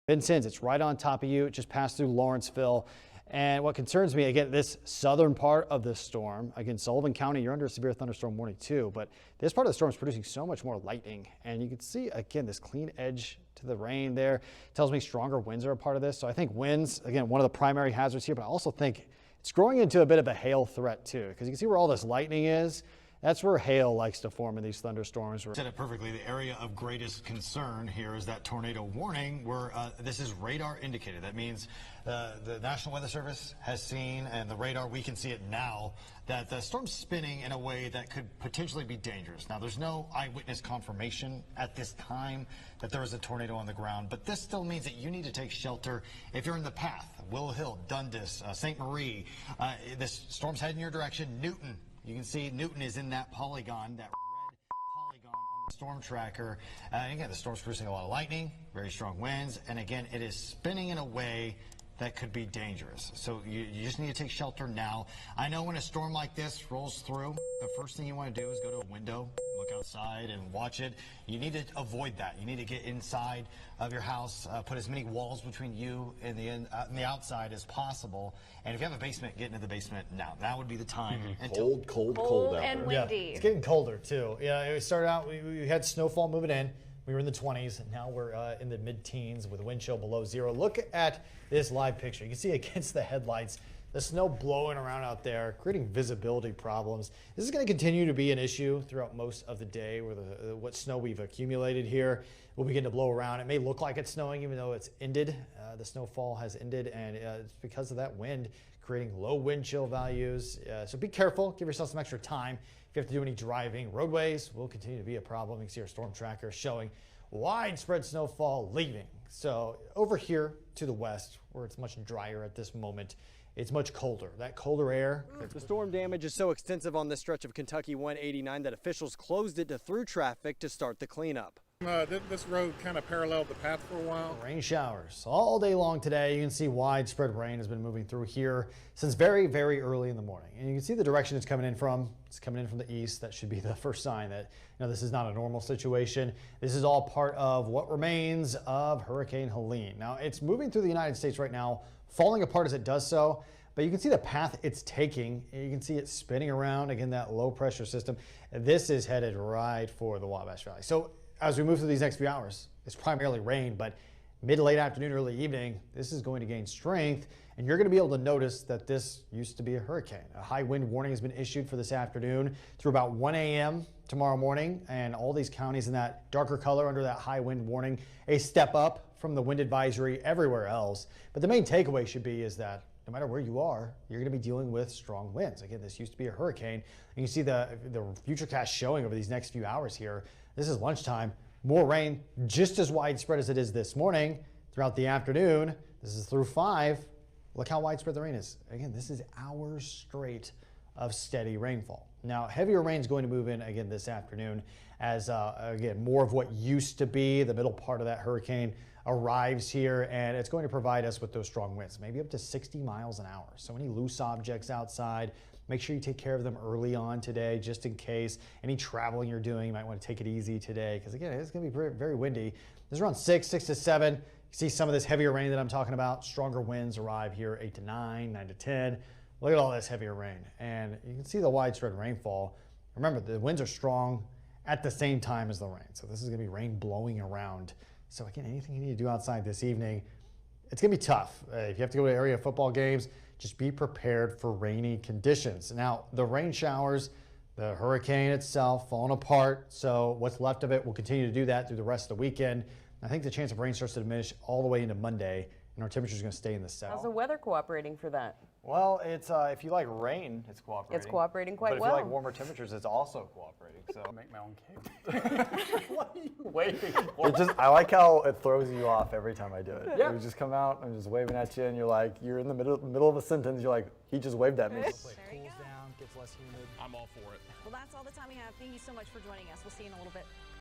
Vincennes, it's right on top of you. It just passed through Lawrenceville. And what concerns me, again, this southern part of the storm, again, Sullivan County, you're under a severe thunderstorm warning too, but this part of the storm is producing so much more lightning. And you can see, again, this clean edge to the rain there. Tells me stronger winds are a part of this. So I think winds, again, one of the primary hazards here, but I also think it's growing into a bit of a hail threat too, because you can see where all this lightning is. That's where hail likes to form in these thunderstorms. Said it perfectly. The area of greatest concern here is that tornado warning where this is radar indicated. That means the National Weather Service has seen, and the radar, we can see it now, that the storm's spinning in a way that could potentially be dangerous. Now, there's no eyewitness confirmation at this time that there is a tornado on the ground, but this still means that you need to take shelter if you're in the path. Willow Hill, Dundas, St. Marie. This storm's heading your direction. Newton. You can see Newton is in that polygon, that red polygon on the storm tracker. And again, the storm's producing a lot of lightning, very strong winds, and again, it is spinning in a way that could be dangerous. So you just need to take shelter now. I know when a storm like this rolls through, the first thing you want to do is go to a window, look outside and watch it. You need to avoid that. You need to get inside of your house, put as many walls between you and the outside as possible. And if you have a basement, get into the basement now. That would be the time. Cold out and there. windy. Yeah, it's getting colder too. Yeah, it started out, we had snowfall moving in. We were in the 20s, and now we're in the mid-teens with a wind chill below zero. Look at this live picture. You can see against the headlights, the snow blowing around out there, creating visibility problems. This is going to continue to be an issue throughout most of the day where what snow we've accumulated here will begin to blow around. It may look like it's snowing even though it's ended. The snowfall has ended, and it's because of that wind creating low wind chill values. So be careful. Give yourself some extra time. If you have to do any driving, roadways will continue to be a problem. You can see our storm tracker showing widespread snowfall leaving. So over here to the west, where it's much drier at this moment, it's much colder. That colder air. The storm damage is so extensive on this stretch of Kentucky 189 that officials closed it to through traffic to start the cleanup. This road kind of paralleled the path for a while. Rain showers all day long today. You can see widespread rain has been moving through here since very, very early in the morning. And you can see the direction it's coming in from. It's coming in from the east. That should be the first sign that this is not a normal situation. This is all part of what remains of Hurricane Helene. Now, it's moving through the United States right now, falling apart as it does so. But you can see the path it's taking. You can see it spinning around, again, that low pressure system. This is headed right for the Wabash Valley. So as we move through these next few hours, it's primarily rain, but mid to late afternoon, early evening, this is going to gain strength, and you're going to be able to notice that this used to be a hurricane. A high wind warning has been issued for this afternoon through about 1 a.m. tomorrow morning, and all these counties in that darker color under that high wind warning, a step up from the wind advisory everywhere else. But the main takeaway should be is that no matter where you are, you're going to be dealing with strong winds. Again, this used to be a hurricane. And you see the futurecast showing over these next few hours here. This is lunchtime. More rain, just as widespread as it is this morning throughout the afternoon. This is through 5. Look how widespread the rain is. Again, this is hours straight of steady rainfall. Now, heavier rain is going to move in again this afternoon as, again, more of what used to be the middle part of that hurricane arrives here, and it's going to provide us with those strong winds, maybe up to 60 miles an hour. So any loose objects outside, make sure you take care of them early on today, just in case. Any traveling you're doing, you might want to take it easy today, because again, it's going to be very, very windy. This is around 6 to 7. You see some of this heavier rain that I'm talking about. Stronger winds arrive here 8 to 9, 9 to 10. Look at all this heavier rain, and you can see the widespread rainfall. Remember, the winds are strong at the same time as the rain. So this is going to be rain blowing around. So again, anything you need to do outside this evening, it's going to be tough. If you have to go to area football games, just be prepared for rainy conditions. Now, the rain showers, the hurricane itself falling apart, so what's left of it will continue to do that through the rest of the weekend. I think the chance of rain starts to diminish all the way into Monday, and our temperature is going to stay in the 70s. How's the weather cooperating for that? Well, it's if you like rain, it's cooperating. It's cooperating quite well. well. But if you like warmer temperatures, it's also cooperating. So I'll make my own cake. what are you waiting for? I like how it throws you off every time I do it. Yeah. You just come out and just waving at you, and you're like, you're in the middle of a sentence. You're like, he just waved at me. It cools down, gets less humid. I'm all for it. Well, that's all the time we have. Thank you so much for joining us. We'll see you in a little bit.